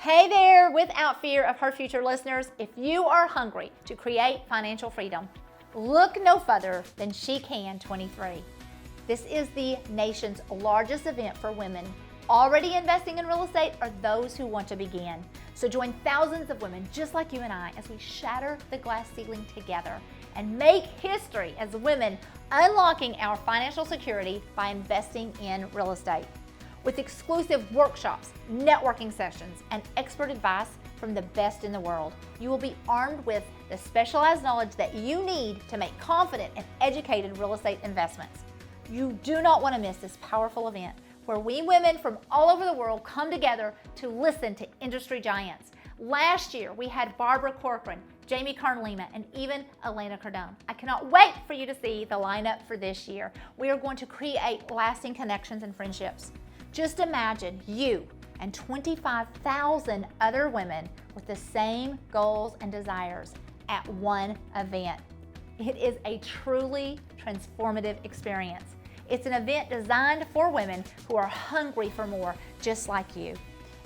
Hey there, Without Fear of Her Future listeners. If you are hungry to create financial freedom, look no further than She Can 23. This is the nation's largest event for women already investing in real estate or those who want to begin. So join thousands of women just like you and I as we shatter the glass ceiling together and make history as women unlocking our financial security by investing in real estate. With exclusive workshops, networking sessions, and expert advice from the best in the world, you will be armed with the specialized knowledge that you need to make confident and educated real estate investments. You do not want to miss this powerful event where we women from all over the world come together to listen to industry giants. Last year, we had Barbara Corcoran, Jamie Carn-Lima, and even Elena Cardone. I cannot wait for you to see the lineup for this year. We are going to create lasting connections and friendships. Just imagine you and 25,000 other women with the same goals and desires at one event. It is a truly transformative experience. It's an event designed for women who are hungry for more, just like you.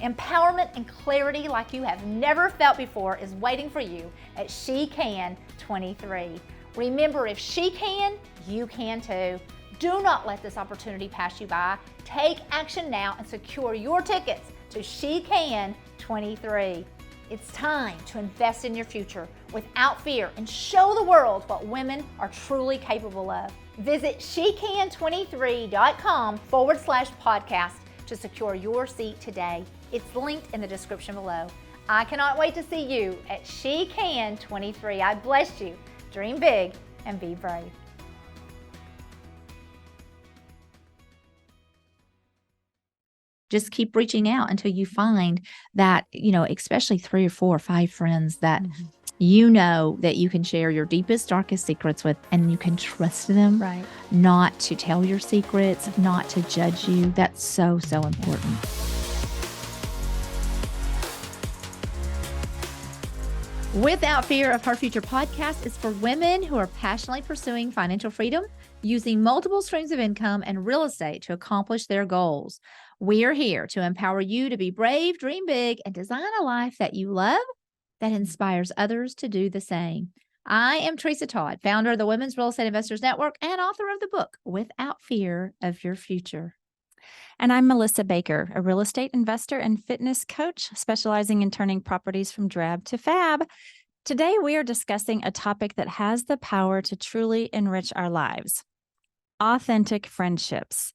Empowerment and clarity like you have never felt before is waiting for you at She Can 23. Remember, if she can, you can too. Do not let this opportunity pass you by. Take action now and secure your tickets to She Can 23. It's time to invest in your future without fear and show the world what women are truly capable of. Visit shecan23.com/podcast to secure your seat today. It's linked in the description below. I cannot wait to see you at She Can 23. I bless you. Dream big and be brave. Just keep reaching out until you find that, especially 3 or 4 or 5 friends that you know that you can share your deepest, darkest secrets with, and you can trust them, Right. not to tell your secrets, not to judge you. That's so, so important. Without Fear of Her Future podcast is for women who are passionately pursuing financial freedom, using multiple streams of income and real estate to accomplish their goals. We are here to empower you to be brave, dream big, and design a life that you love that inspires others to do the same. I am Tresa Todd, founder of the Women's Real Estate Investors Network and author of the book, Without Fear of Your Future. And I'm Melissa Baker, a real estate investor and fitness coach specializing in turning properties from drab to fab. Today, we are discussing a topic that has the power to truly enrich our lives: authentic friendships.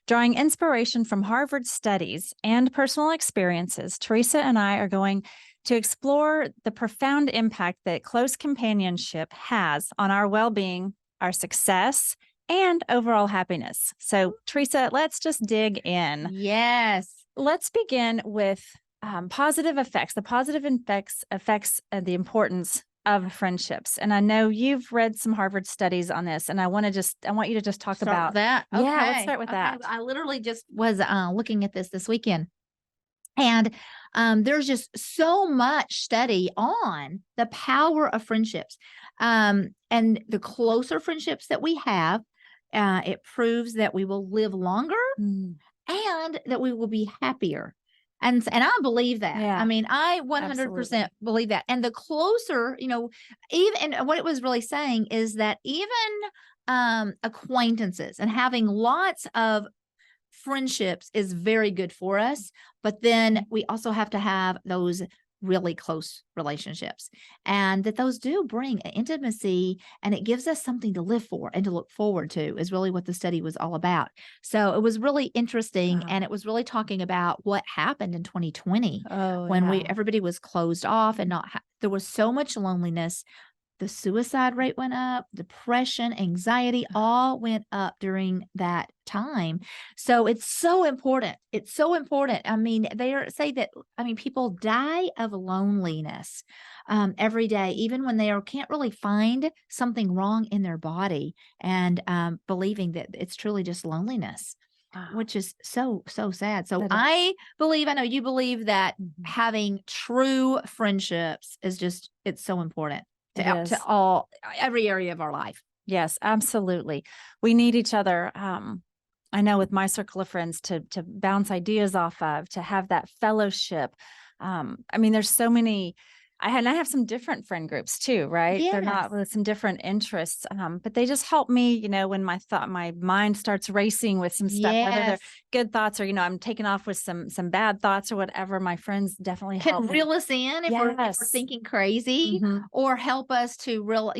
Drawing inspiration from Harvard studies and personal experiences, Tresa and I are going to explore the profound impact that close companionship has on our well-being, our success, and overall happiness. So, Tresa, let's just dig in. Yes. Let's begin with positive effects, the positive effects of the importance of friendships. And I know you've read some Harvard studies on this, and I want you to just talk about that. Yeah, Okay. let's start with that. I literally just was looking at this weekend, and there's just so much study on the power of friendships, and the closer friendships that we have, it proves that we will live longer and that we will be happier. And I believe that. Yeah, I mean, I 100% absolutely. believe that. And the closer, even what it was really saying is that even acquaintances and having lots of friendships is very good for us. But then we also have to have those really close relationships, and that those do bring an intimacy, and it gives us something to live for and to look forward to, is really what the study was all about. So it was really interesting. And it was really talking about what happened in 2020 when everybody was closed off and there was so much loneliness. The suicide rate went up, depression, anxiety, all went up during that time. So it's so important. It's so important. I mean, people die of loneliness every day, even when they can't really find something wrong in their body, and believing that it's truly just loneliness. Which is so, so sad. So I know you believe that having true friendships it's so important to every area of our life. Yes, absolutely. We need each other. I know with my circle of friends to bounce ideas off of, to have that fellowship. I mean, there's so many. I have some different friend groups too, right? They're not Yes. with some different interests, but they just help me, when my mind starts racing with some stuff, whether they're Yes. good thoughts or, I'm taking off with some bad thoughts or whatever. My friends definitely Can help me. reel us in if we're Yes. thinking crazy, Mhm. or help us to real,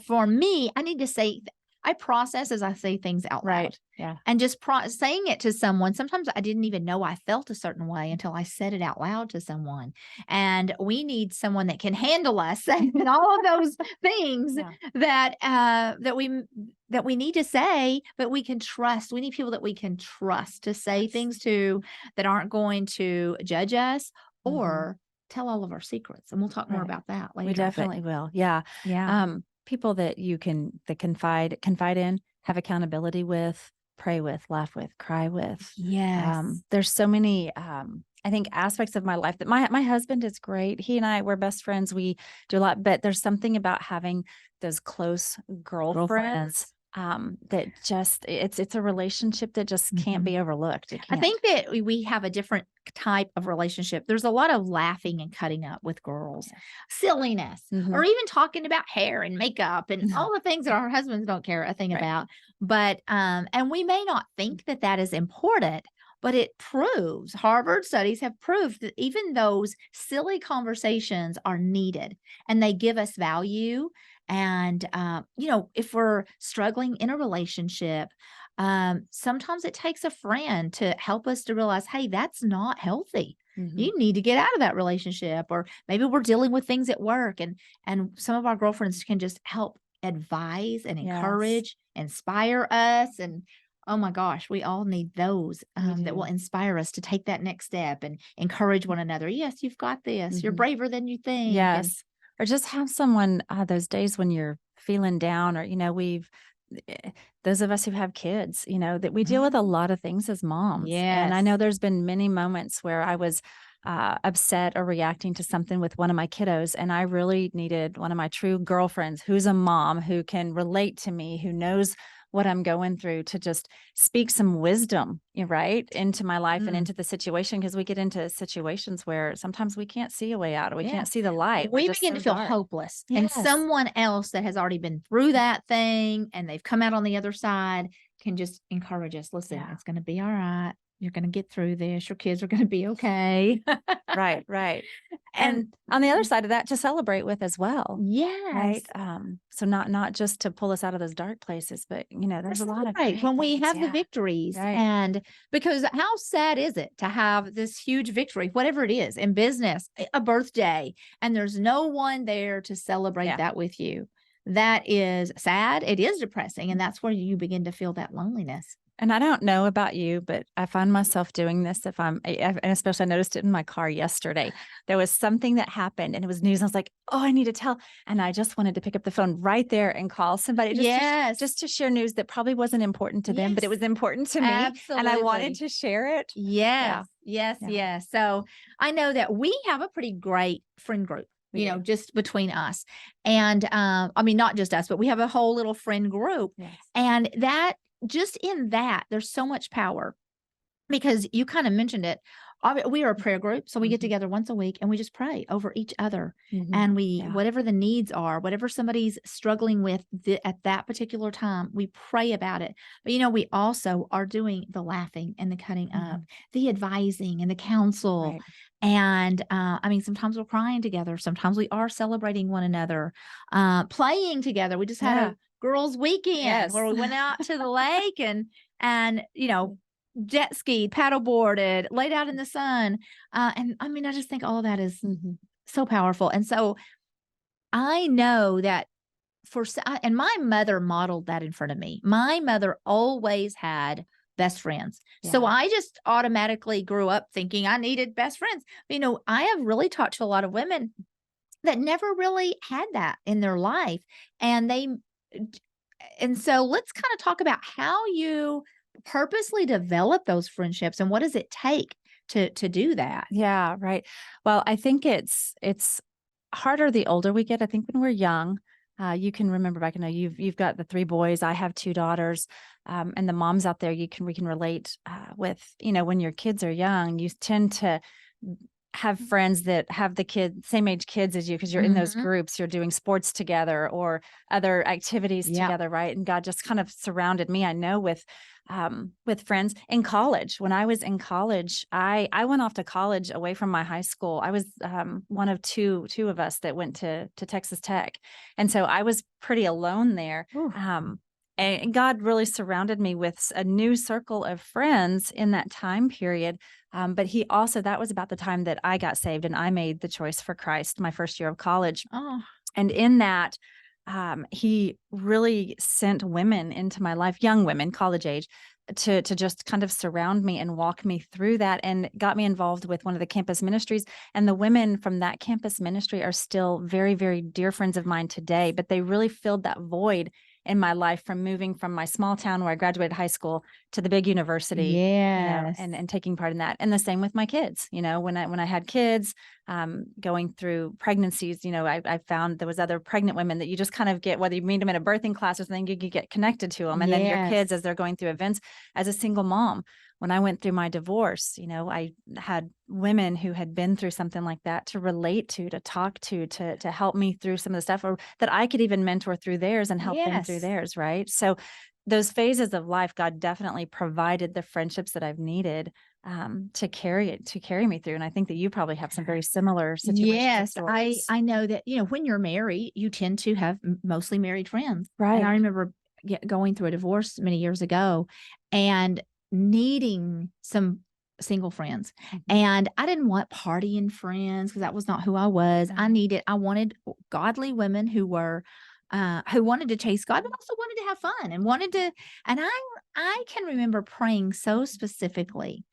for me, I need to say, I process as I say things out loud. Right. Yeah. And just saying it to someone. Sometimes I didn't even know I felt a certain way until I said it out loud to someone. And we need someone that can handle us and all of those things Yeah. that we need to say, but we can trust. We need people that we can trust to say Yes. things to, that aren't going to judge us Mhm. or tell all of our secrets. And we'll talk more Right. about that later. We definitely will. Yeah. Yeah. People that you can confide in, have accountability with, pray with, laugh with, cry with. Yes. There's so many I think aspects of my life that my husband is great. He and we're best friends. We do a lot, but there's something about having those close girlfriends that just it's a relationship that just can't be overlooked. It I can't. think that we have a different type of relationship. There's a lot of laughing and cutting up with girls, silliness, or even talking about hair and makeup and all the things that our husbands don't care a thing about. But, and we may not think that that is important, but it proves, Harvard studies have proved that even those silly conversations are needed and they give us value. And, if we're struggling in a relationship, sometimes it takes a friend to help us to realize, hey, that's not healthy. You need to get out of that relationship. Or maybe we're dealing with things at work, and some of our girlfriends can just help advise and encourage, inspire us. And oh my gosh, we all need those that will inspire us to take that next step and encourage one another. Yes, you've got this. You're braver than you think. Yes. Or just have someone those days when you're feeling down, or those of us who have kids, that we deal with a lot of things as moms. And I know there's been many moments where I was upset or reacting to something with one of my kiddos, and I really needed one of my true girlfriends who's a mom, who can relate to me, who knows what I'm going through, to just speak some wisdom, right, into my life and into the situation. Because we get into situations where sometimes we can't see a way out, or we can't see the light. We We're just begin so to feel dark. hopeless. And someone else that has already been through that thing and they've come out on the other side can just encourage us. Listen, it's going to be all right. You're going to get through this. Your kids are going to be okay. Right. And on the other side of that, to celebrate with as well. Yes. Right. So not just to pull us out of those dark places, but there's a lot of great when we things. have the victories. Right. And because how sad is it to have this huge victory, whatever it is, in business, a birthday, and there's no one there to celebrate that with you? That is sad. It is depressing. And that's where you begin to feel that loneliness. And I don't know about you, but I find myself doing this and especially I noticed it in my car yesterday. There was something that happened and it was news. I was like, oh, I need to tell. And I just wanted to pick up the phone right there and call somebody just to share news that probably wasn't important to them, but it was important to me. Absolutely. And I wanted to share it. Yes. So I know that we have a pretty great friend group. Just between us. And I mean, not just us, but we have a whole little friend group. And that just in that, there's so much power, because you kind of mentioned it. We are a prayer group. So we get together once a week and we just pray over each other. And whatever the needs are, whatever somebody's struggling with at that particular time, we pray about it. But, we also are doing the laughing and the cutting up, the advising and the counsel. Right. And I mean, sometimes we're crying together. Sometimes we are celebrating one another, playing together. We just had a girls' weekend where we went out to the lake and jet skied, paddleboarded, laid out in the sun. And I mean, I just think all of that is so powerful. And so I know that and my mother modeled that in front of me. My mother always had best friends. So I just automatically grew up thinking I needed best friends. I have really talked to a lot of women that never really had that in their life. And so let's kind of talk about how you purposely develop those friendships and what does it take to do that? Yeah, right. Well, I think it's harder the older we get. I think when we're young, you can remember back, you've got the 3 boys, I have 2 daughters, and the moms out there, we can relate with, when your kids are young, you tend to have friends that have the same age kids as you, because you're in those groups, you're doing sports together or other activities together, right? And God just kind of surrounded me, I know, with friends in college. When I was in college, I went off to college away from my high school. I was one of two of us that went to Texas Tech, and so I was pretty alone there. And God really surrounded me with a new circle of friends in that time period. But he also, that was about the time that I got saved and I made the choice for Christ my first year of college. And in that, he really sent women into my life, young women, college age, to just kind of surround me and walk me through that, and got me involved with one of the campus ministries. And the women from that campus ministry are still very, very dear friends of mine today, but they really filled that void in my life from moving from my small town where I graduated high school to the big university, and taking part in that. And the same with my kids, when I had kids, going through pregnancies, I found there was other pregnant women that you just kind of get, whether you meet them in a birthing class or something, you get connected to them. And then your kids, as they're going through events. As a single mom, when I went through my divorce, I had women who had been through something like that to relate to talk to help me through some of the stuff, or that I could even mentor through theirs and help them through theirs. Right. So those phases of life, God definitely provided the friendships that I've needed to carry me through. And I think that you probably have some very similar situations. Yes, I know that, when you're married, you tend to have mostly married friends. Right. And I remember going through a divorce many years ago and needing some single friends. And I didn't want partying friends because that was not who I was. I wanted godly women who wanted to chase God, but also wanted to have fun and I can remember praying so specifically,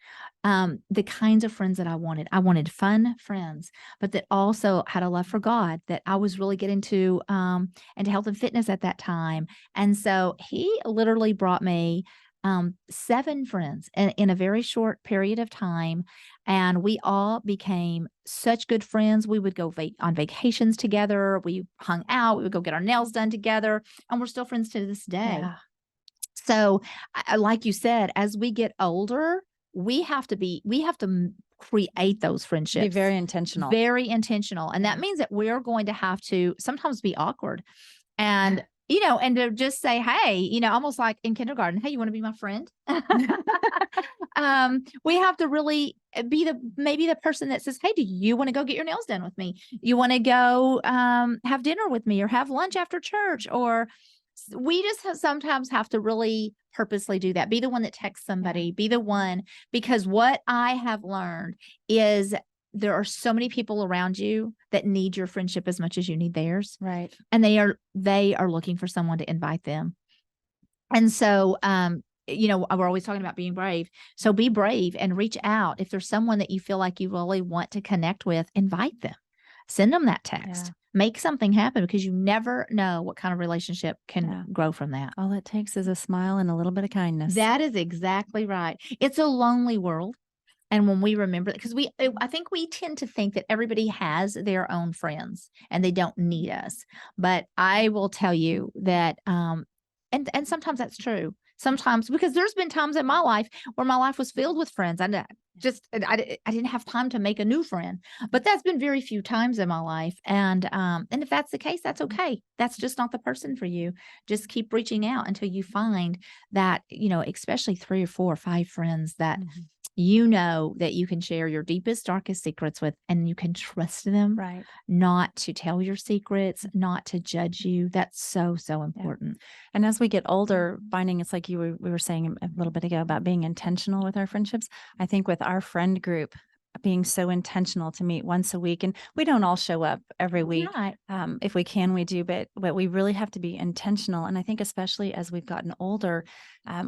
the kinds of friends that I wanted. I wanted fun friends, but that also had a love for God, that I was really getting into health and fitness at that time. And so he literally brought me 7 friends in a very short period of time. And we all became such good friends. We would go on vacations together. We hung out. We would go get our nails done together. And we're still friends to this day. Yeah. So like you said, as we get older, we have to create those friendships. Be very intentional. Very intentional. And that means that we're going to have to sometimes be awkward. And and to just say, hey, almost like in kindergarten, hey, you want to be my friend? We have to really be maybe the person that says, hey, do you want to go get your nails done with me? You want to go have dinner with me or have lunch after church? Or we just sometimes have to really purposely do that. Be the one that texts somebody, be the one, because what I have learned is there are so many people around you that need your friendship as much as you need theirs. Right. And they are looking for someone to invite them. And so, we're always talking about being brave. So be brave and reach out. If there's someone that you feel like you really want to connect with, invite them, send them that text, make something happen, because you never know what kind of relationship can grow from that. All it takes is a smile and a little bit of kindness. That is exactly right. It's a lonely world. And when we remember that, because I think we tend to think that everybody has their own friends and they don't need us. But I will tell you that, and sometimes that's true. Sometimes, because there's been times in my life where my life was filled with friends. I didn't have time to make a new friend, but that's been very few times in my life. And if that's the case, that's okay. That's just not the person for you. Just keep reaching out until you find that, especially 3 or 4 or 5 friends that that you can share your deepest, darkest secrets with, and you can trust them, right? Not to tell your secrets, not to judge you. That's so, so important. Yeah. And as we get older, finding it's like we were saying a little bit ago about being intentional with our friendships. I think with our friend group, being so intentional to meet once a week, and we don't all show up every week. Right. If we can, we do, but we really have to be intentional. And I think especially as we've gotten older,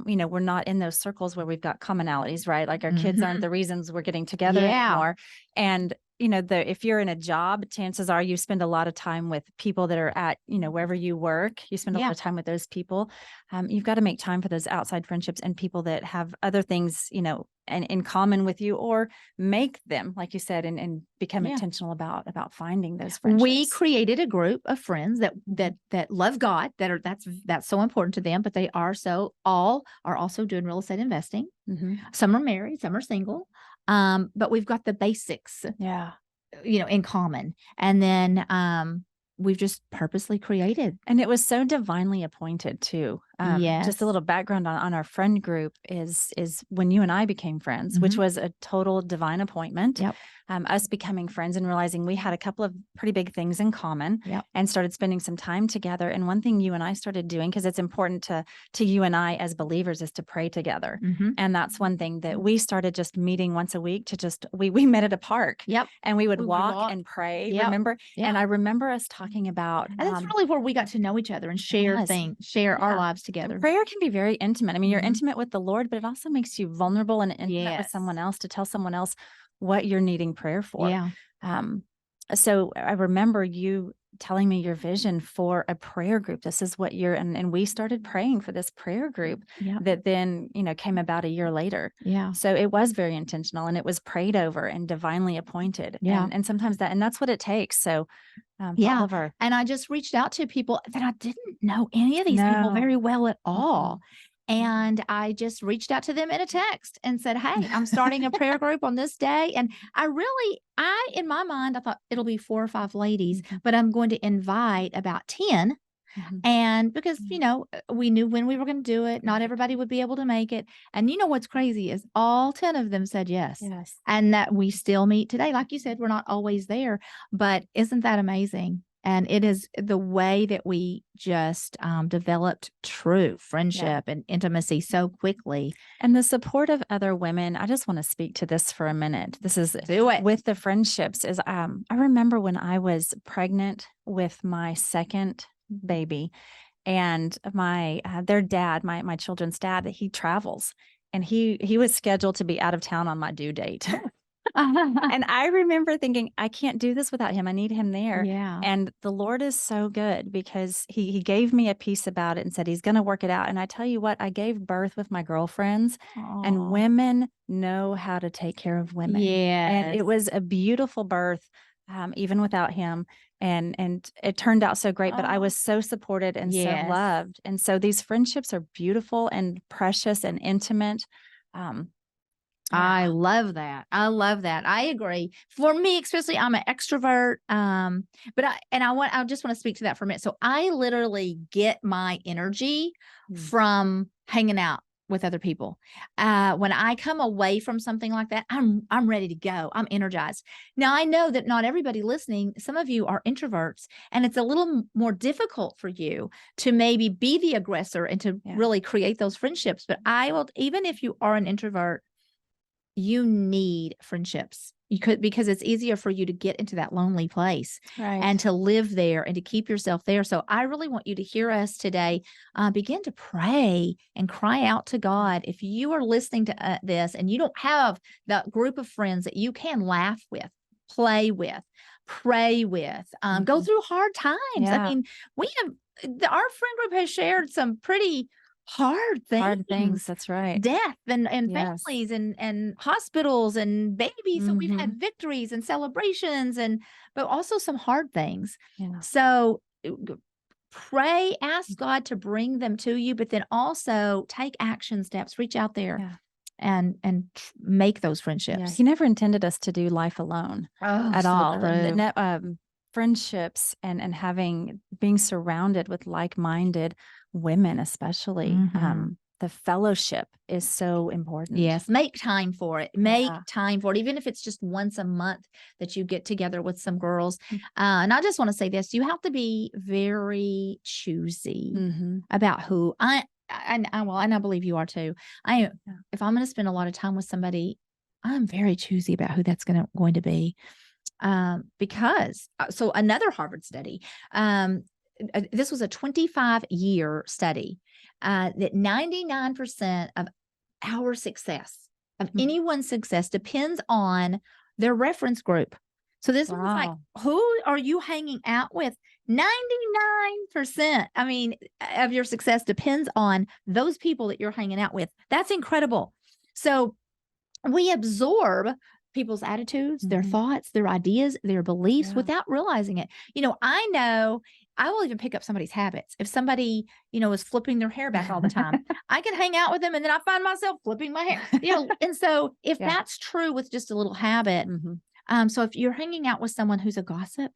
we're not in those circles where we've got commonalities, right? Like our kids aren't the reasons we're getting together anymore. And if you're in a job, chances are you spend a lot of time with people that are at, wherever you work, you spend a lot of time with those people. You've got to make time for those outside friendships and people that have other things, and in common with you, or make them, like you said, and become intentional about finding those friendships. We created a group of friends that love God, that's so important to them, but they are also doing real estate investing. Some are married, some are single. But we've got the basics, Yeah. in common. And then we've just purposely created. And it was so divinely appointed too. Just a Yes. little background on our friend group is when you and I became friends, which was a total divine appointment. Yep. Us becoming friends and realizing we had a couple of pretty big things in common, Yep. and started spending some time together. And one thing you and I started doing, because it's important to you and I as believers, is to pray together. And that's one thing that we started just meeting once a week to just, we met at a park. Yep. And we would We would walk walk. and pray, Yep. remember? Yep. And I remember us talking about, and that's really where we got to know each other and share Yes. things, share our lives together. And prayer can be very intimate. I mean, you're Mhm. intimate with the Lord, but it also makes you vulnerable and intimate with someone else, to tell someone else what you're needing prayer for. Yeah. So I remember you telling me your vision for a prayer group. This is what and we started praying for this prayer group that then, came about a year later. Yeah. So it was very intentional, and it was prayed over and divinely appointed. Yeah. And sometimes that's what it takes. So Yeah. Oliver. And I just reached out to people that I didn't know any of these people very well at all. And I just reached out to them in a text and said, hey, I'm starting a prayer group on this day. And in my mind, I thought it'll be 4 or 5 ladies, but I'm going to invite about 10. And because, we knew when we were going to do it, not everybody would be able to make it. And what's crazy is all 10 of them said yes. Yes. And that we still meet today. Like you said, we're not always there, but isn't that amazing? And it is the way that we just developed true friendship and intimacy so quickly. And the support of other women. I just want to speak to this for a minute. This is with the friendships. I remember when I was pregnant with my second baby, and their dad, my children's dad, he travels, and he was scheduled to be out of town on my due date. And I remember thinking, I can't do this without him. I need him there. Yeah. And the Lord is so good, because he gave me a peace about it and said he's going to work it out. And I tell you what, I gave birth with my girlfriends. And women know how to take care of women. Yeah. And it was a beautiful birth, even without him. And it turned out so great, but I was so supported and so loved. And so these friendships are beautiful and precious and intimate. I love that. I agree. For me, especially, I'm an extrovert. But I just want to speak to that for a minute. So I literally get my energy from hanging out with other people. When I come away from something like that, I'm ready to go. I'm energized. Now, I know that not everybody listening, some of you are introverts, and it's a little more difficult for you to maybe be the aggressor and to really create those friendships. But even if you are an introvert, you need friendships. Because it's easier for you to get into that lonely place and to live there and to keep yourself there. So I really want you to hear us today. Begin to pray and cry out to God. If you are listening to this and you don't have that group of friends that you can laugh with, play with, pray with, go through hard times. I mean, our friend group has shared some pretty hard things. That's right. Death and families and hospitals and babies. So we've had victories and celebrations, but also some hard things. So pray, ask God to bring them to you, but then also take action steps, reach out there and make those friendships. He never intended us to do life alone at all. Friendships and being surrounded with like-minded women, especially, the fellowship is so important. Yes. Make time for it. Make time for it. Even if it's just once a month that you get together with some girls. And I just want to say this, you have to be very choosy about who and I believe you are too. If I'm going to spend a lot of time with somebody, I'm very choosy about who that's going to be. Because another Harvard study, this was a 25-year study, that 99% of our success, of anyone's success, depends on their reference group. So this one's like, who are you hanging out with? 99%, of your success depends on those people that you're hanging out with. That's incredible. So we absorb people's attitudes, their Mhm. thoughts, their ideas, their beliefs Yeah. without realizing it. I know I will even pick up somebody's habits. If somebody, is flipping their hair back all the time, I can hang out with them and then I find myself flipping my hair, and so if Yeah. that's true with just a little habit, so if you're hanging out with someone who's a gossip,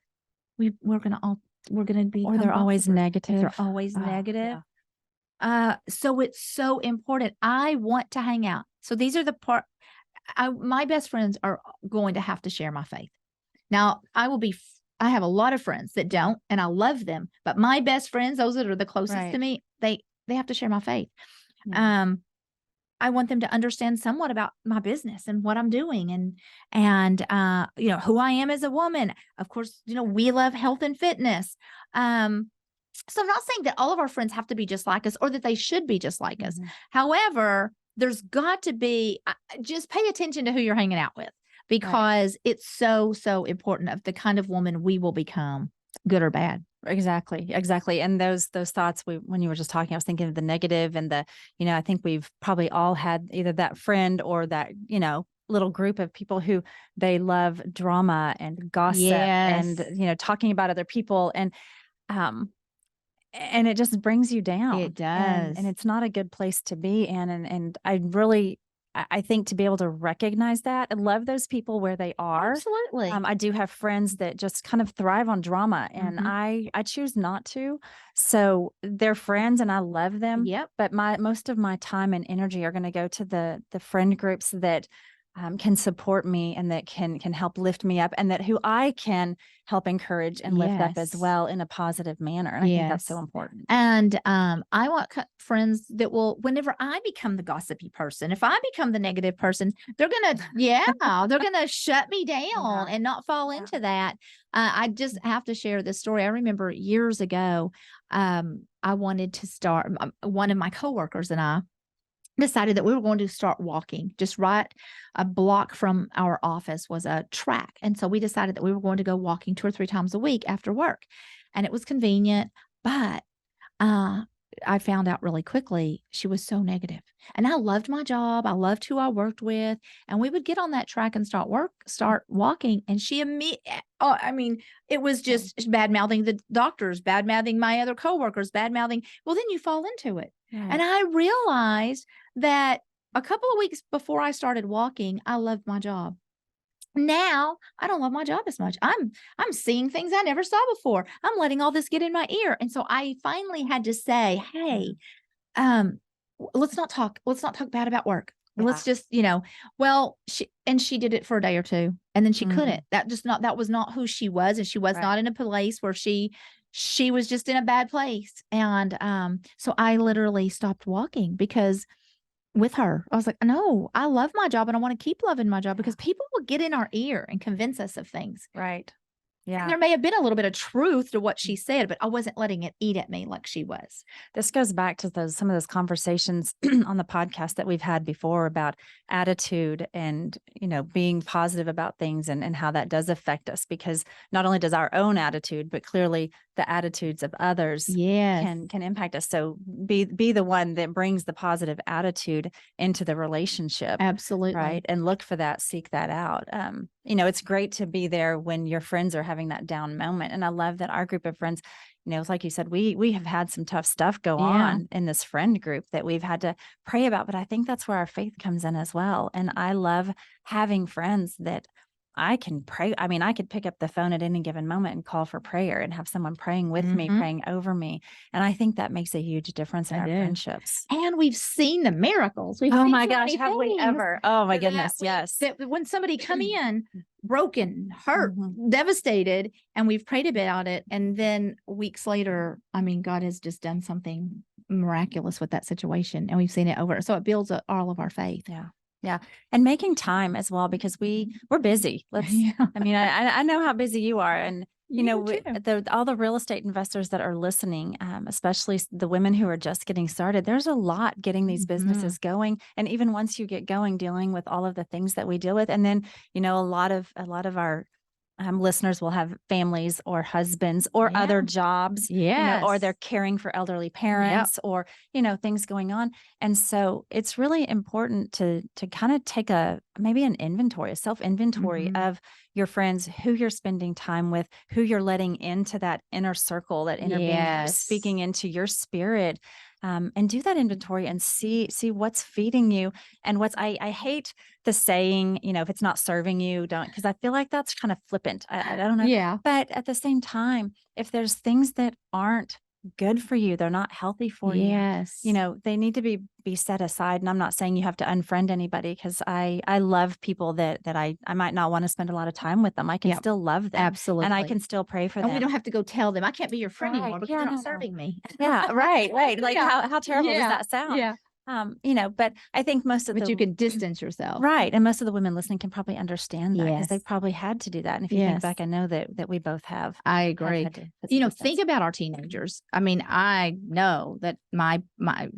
we're gonna be, Or they're always negative. They're always Oh, negative. yeah. So it's so important. I want to hang out. So these are the my best friends are going to have to share my faith. Now, I have a lot of friends that don't, and I love them, but my best friends, those that are the closest to Right. me, they have to share my faith. Yeah. I want them to understand somewhat about my business and what I'm doing and who I am as a woman. Of course, we love health and fitness. So I'm not saying that all of our friends have to be just like us or that they should be just like us. However, there's got to be, just pay attention to who you're hanging out with, because it's so, so important of the kind of woman we will become, good or bad. Exactly. And those thoughts, when you were just talking, I was thinking of the negative and I think we've probably all had either that friend or that, little group of people who they love drama and gossip and, talking about other people. And it just brings you down. It does. And it's not a good place to be in. And I think to be able to recognize that and love those people where they are. Absolutely. I do have friends that just kind of thrive on drama, and Mhm. I choose not to. So they're friends and I love them. Yep. But most of my time and energy are going to go to the friend groups that can support me and that can help lift me up, and that who I can help encourage and lift up as Yes. well in a positive manner. And I think that's so Yes. important. And I want friends that will, whenever I become the gossipy person, if I become the negative person, they're gonna shut me down and not fall into that. I just have to share this story. I remember years ago, I wanted to start. One of my coworkers and I decided that we were going to start walking. Just right a block from our office was a track. And so we decided that we were going to go walking 2 or 3 times a week after work. And it was convenient, but I found out really quickly she was so negative. And I loved my job. I loved who I worked with. And we would get on that track and start walking. And she it was just bad mouthing the doctors, bad mouthing my other coworkers, bad mouthing. Well, then you fall into it. And I realized that a couple of weeks before I started walking, I loved my job. Now I don't love my job as much. I'm seeing things I never saw before. I'm letting all this get in my ear. And so I finally had to say, hey, let's not talk bad about work. Let's just, she did it for a day or two and then she couldn't. That was not who she was. And she was not in a place where she was just in a bad place. And so I literally stopped walking because with her, I was like, no, I love my job and I want to keep loving my job, because people will get in our ear and convince us of things. Right. And Yeah. there may have been a little bit of truth to what she said, but I wasn't letting it eat at me like she was. This goes back to some of those conversations on the podcast that we've had before about attitude and, being positive about things and how that does affect us, because not only does our own attitude, but clearly the attitudes of others can impact us. So be the one that brings the positive attitude into the relationship. Absolutely. Right. And look for that, seek that out. It's great to be there when your friends are having that down moment. And I love that our group of friends, it's like you said, we have had some tough stuff go on in this friend group that we've had to pray about, but I think that's where our faith comes in as well. And I love having friends that I can pray. I mean, I could pick up the phone at any given moment and call for prayer and have someone praying with me, praying over me. And I think that makes a huge difference in our friendships. And we've seen the miracles. Oh my gosh, have we ever? Oh my goodness, yes. That when somebody come in broken, hurt, devastated, and we've prayed about it, and then weeks later, God has just done something miraculous with that situation, and we've seen it over. So it builds all of our faith. Yeah. Yeah. And making time as well, because we're busy. I know how busy you are. And, all the real estate investors that are listening, especially the women who are just getting started, there's a lot getting these businesses going. And even once you get going, dealing with all of the things that we deal with. And then, a lot of our listeners will have families or husbands or other jobs, or they're caring for elderly parents or, things going on. And so it's really important to kind of take maybe an inventory, a self-inventory of your friends, who you're spending time with, who you're letting into that inner circle, that inner being, speaking into your spirit. And do that inventory and see what's feeding you and I hate the saying, if it's not serving you, don't, because I feel like that's kind of flippant. I don't know. Yeah. But at the same time, if there's things that aren't good for you, they're not healthy for you, they need to be set aside. And I'm not saying you have to unfriend anybody, because I love people that I might not want to spend a lot of time with them. I can still love them. Absolutely. And I can still pray for them. We don't have to go tell them, I can't be your friend anymore because they're not serving me. Yeah, right. Like how terrible does that sound? Yeah. But I think But you can distance yourself. Right. And most of the women listening can probably understand that, because they've probably had to do that. And if you think back, I know that we both have. I agree. Think about our teenagers. I mean, I know that my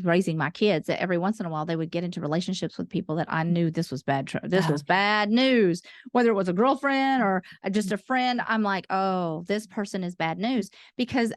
raising my kids, that every once in a while they would get into relationships with people that I knew this was bad. This was bad news, whether it was a girlfriend or just a friend. I'm like, oh, this person is bad news, because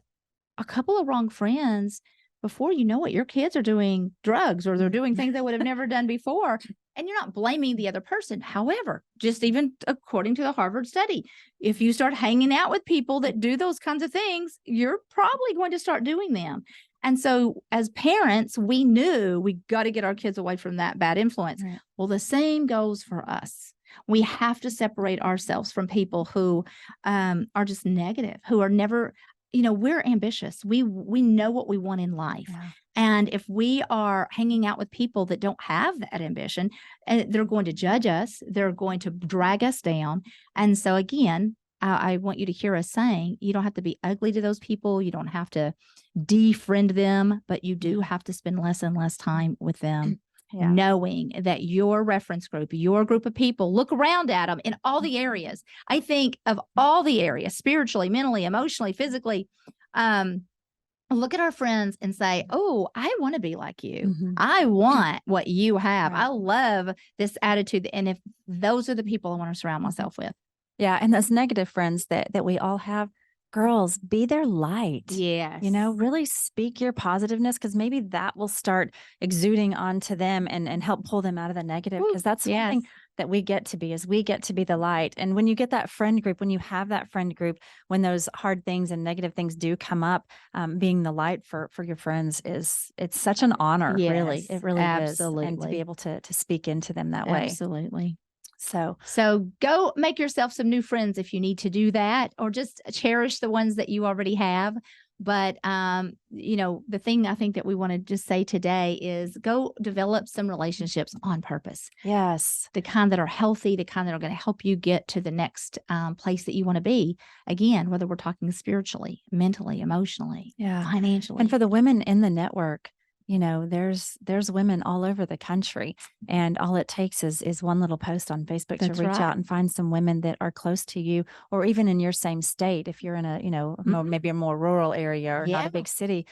a couple of wrong friends, before you know it, your kids are doing drugs or they're doing things they would have never done before. And you're not blaming the other person. However, just even according to the Harvard study, if you start hanging out with people that do those kinds of things, you're probably going to start doing them. And so as parents, we knew we got to get our kids away from that bad influence. Right. Well, the same goes for us. We have to separate ourselves from people who are just negative, who are never, we're ambitious. We know what we want in life. Yeah. And if we are hanging out with people that don't have that ambition, they're going to judge us. They're going to drag us down. And so again, I want you to hear us saying, you don't have to be ugly to those people. You don't have to defriend them, but you do have to spend less and less time with them. Yeah. Knowing that your reference group, your group of people, look around at them in all the areas. I think of all the areas, spiritually, mentally, emotionally, physically, look at our friends and say, oh, I want to be like you. Mm-hmm. I want what you have. Right. I love this attitude. And if those are the people I want to surround myself with. Yeah. And those negative friends that we all have, girls, be their light. Yes. Really speak your positiveness, because maybe that will start exuding onto them and help pull them out of the negative. Because that's something that we get to be, is we get to be the light. And when you get that friend group, when you have that friend group, when those hard things and negative things do come up, being the light for your friends it's such an honor. Yes, really. It really is. And to be able to speak into them that way. Absolutely. So go make yourself some new friends if you need to do that, or just cherish the ones that you already have. But, the thing I think that we want to just say today is go develop some relationships on purpose. Yes. The kind that are healthy, the kind that are going to help you get to the next place that you want to be. Again, whether we're talking spiritually, mentally, emotionally, financially. And for the women in the network, there's women all over the country, and all it takes is one little post on Facebook to reach out and find some women that are close to you, or even in your same state. If you're in a, maybe a more rural area or not a big city,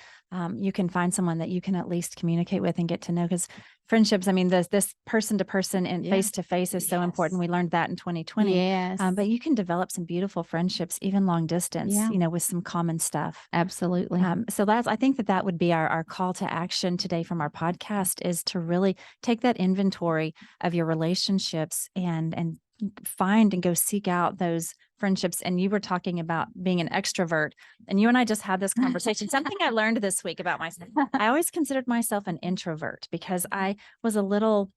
you can find someone that you can at least communicate with and get to know, because friendships, this person to person and face to face is so important. We learned that in 2020. Yes. But you can develop some beautiful friendships, even long distance, with some common stuff. Absolutely. So I think that would be our call to action today from our podcast, is to really take that inventory of your relationships and find and go seek out those friendships. And you were talking about being an extrovert, and you and I just had this conversation. Something I learned this week about myself. I always considered myself an introvert because I was a little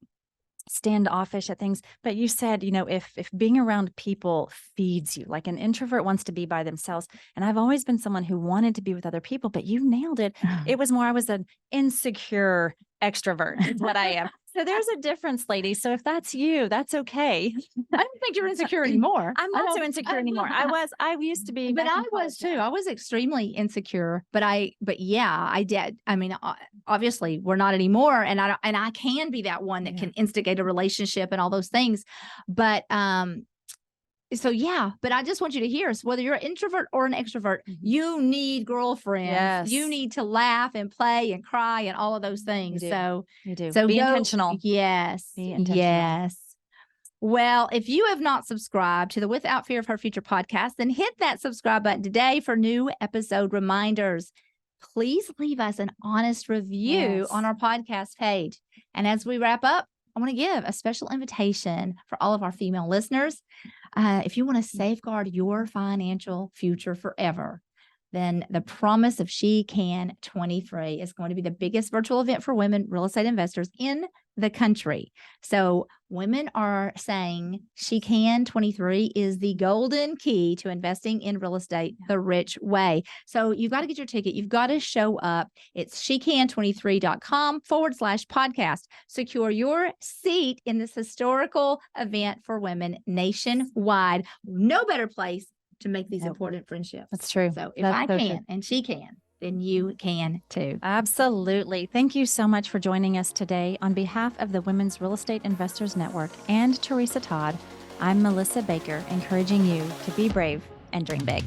standoffish at things. But you said, if being around people feeds you, like an introvert wants to be by themselves. And I've always been someone who wanted to be with other people, but you nailed it. It was more, I was an insecure extrovert is what I am. So there's a difference, ladies. So if that's you, that's okay. I don't think you're insecure anymore. I'm not so insecure anymore. I used to be. But I was too. I was extremely insecure, but yeah, I did. Obviously we're not anymore. And I can be that one that can instigate a relationship and all those things. But, but I just want you to hear us, whether you're an introvert or an extrovert, you need girlfriends. Yes. You need to laugh and play and cry and all of those things. You do. So be intentional. Yes. Be intentional. Yes. Well, if you have not subscribed to the Without Fear of Her Future podcast, then hit that subscribe button today for new episode reminders. Please leave us an honest review Yes. on our podcast page. And as we wrap up, I want to give a special invitation for all of our female listeners. If you want to safeguard your financial future forever, then the Promise of She Can 23 is going to be the biggest virtual event for women real estate investors in the country. So women are saying She Can 23 is the golden key to investing in real estate the rich way. So you've got to get your ticket. You've got to show up. It's shecan23.com/podcast. Secure your seat in this historical event for women nationwide. No better place to make these important friendships. That's true. So if That's I so can true. and she can, then you can too. Absolutely. Thank you so much for joining us today. On behalf of the Women's Real Estate Investors Network and Teresa Todd, I'm Melissa Baker, encouraging you to be brave and dream big.